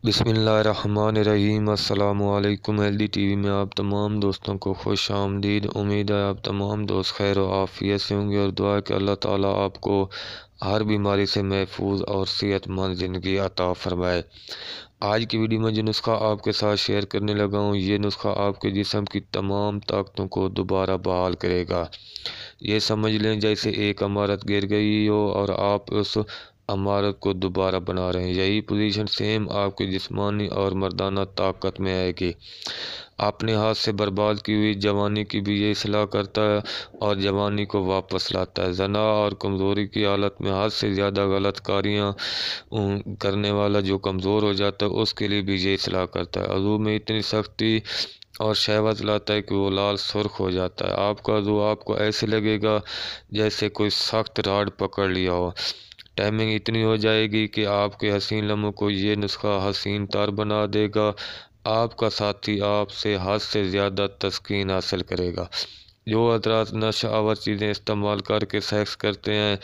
बिस्मिल्लाहिर्रहमानिर्रहीम। अस्सलामु अलैकुम। हेल्दी टीवी में आप तमाम दोस्तों को खुश आमदीद। उम्मीद है आप तमाम दोस्त खैर और आफियत से होंगे और दुआ है कि अल्लाह ताला आपको हर बीमारी से महफूज और सेहतमंद ज़िंदगी अता फरमाए। आज की वीडियो में जो नुस्खा आपके साथ शेयर करने लगा हूँ, ये नुस्खा आपके जिस्म की तमाम ताकतों को दोबारा बहाल करेगा। ये समझ लें जैसे एक इमारत गिर गई हो और आप उस इमारत को दोबारा बना रहे हैं। यही पोजीशन सेम आपकी जिस्मानी और मर्दाना ताकत में आएगी। अपने हाथ से बर्बाद की हुई जवानी की भी ये इस्लाह करता है और जवानी को वापस लाता है। जना और कमज़ोरी की हालत में हद से ज़्यादा गलत कारियाँ करने वाला जो कमज़ोर हो जाता है उसके लिए भी ये इस्लाह करता है। अज़ू में इतनी सख्ती और शहवत लाता है कि वो लाल सुर्ख हो जाता है। आपका अज़ू आपको ऐसे लगेगा जैसे कोई सख्त राड पकड़ लिया हो। टाइमिंग इतनी हो जाएगी कि आपके हसीन लम्हों को ये नुस्खा हसीन तार बना देगा। आपका साथी आपसे हद से ज़्यादा तस्कीन हासिल करेगा। जो हज़रात नशावर चीज़ें इस्तेमाल करके सेक्स करते हैं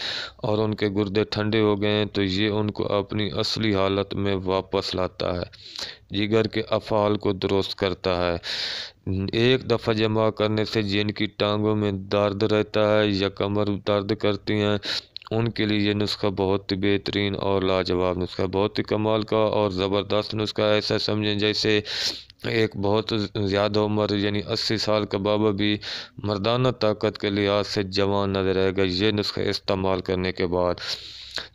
और उनके गुर्दे ठंडे हो गए हैं, तो ये उनको अपनी असली हालत में वापस लाता है। जिगर के अफ़ाल को दुरुस्त करता है। एक दफ़ा जमा करने से जिनकी टांगों में दर्द रहता है या कमर दर्द करती हैं, उनके लिए ये नुस्खा बहुत ही बेहतरीन और लाजवाब नुस्खा, बहुत ही कमाल का और ज़बरदस्त नुस्खा। ऐसा समझें जैसे एक बहुत ज़्यादा उम्र यानी 80 साल का बाबा भी मर्दाना ताकत के लिहाज से जवान नजर आएगा ये नुस्खा इस्तेमाल करने के बाद।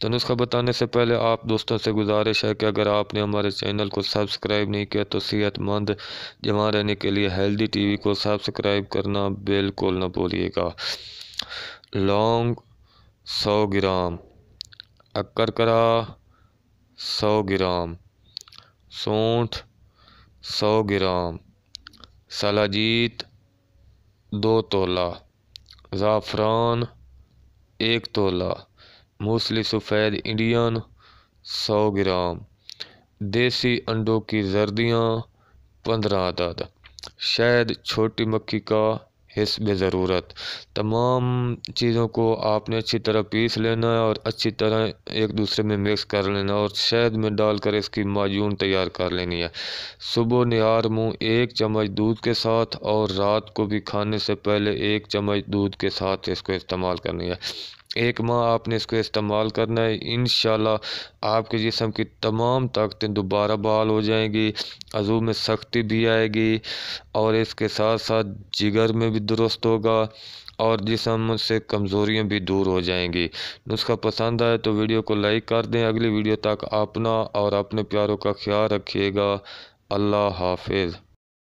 तो नुस्खा बताने से पहले आप दोस्तों से गुजारिश है कि अगर आपने हमारे चैनल को सब्सक्राइब नहीं किया तो सेहतमंद जवान रहने के लिए हेल्दी टीवी को सब्सक्राइब करना बिल्कुल न भूलिएगा। लौंग 100 ग्राम, अकरकरा 100 ग्राम, सौंठ 100 ग्राम, सलाजीत 2 तोला, ज़ाफ़रान 1 तोला, मूसली सफ़ेद इंडियन 100 ग्राम, देसी अंडों की जर्दियाँ 15 अदद, शहद छोटी मक्खी का हिस्ब ज़रूरत। तमाम चीज़ों को आपने अच्छी तरह पीस लेना है और अच्छी तरह एक दूसरे में मिक्स कर लेना और शहद में डालकर इसकी माजून तैयार कर लेनी है। सुबह निहार मुँह 1 चम्मच दूध के साथ और रात को भी खाने से पहले 1 चम्मच दूध के साथ इसको इस्तेमाल करनी है। 1 माह आपने इसको इस्तेमाल करना है। इंशाल्लाह आपके जिस्म की तमाम ताकतें दोबारा बहाल हो जाएंगी, अज़ू में सख्ती भी आएगी और इसके साथ साथ जिगर में भी दुरुस्त होगा और जिस्म से कमज़ोरियाँ भी दूर हो जाएंगी। नुस्खा पसंद आए तो वीडियो को लाइक कर दें। अगली वीडियो तक अपना और अपने प्यारों का ख्याल रखिएगा। अल्लाह हाफिज़।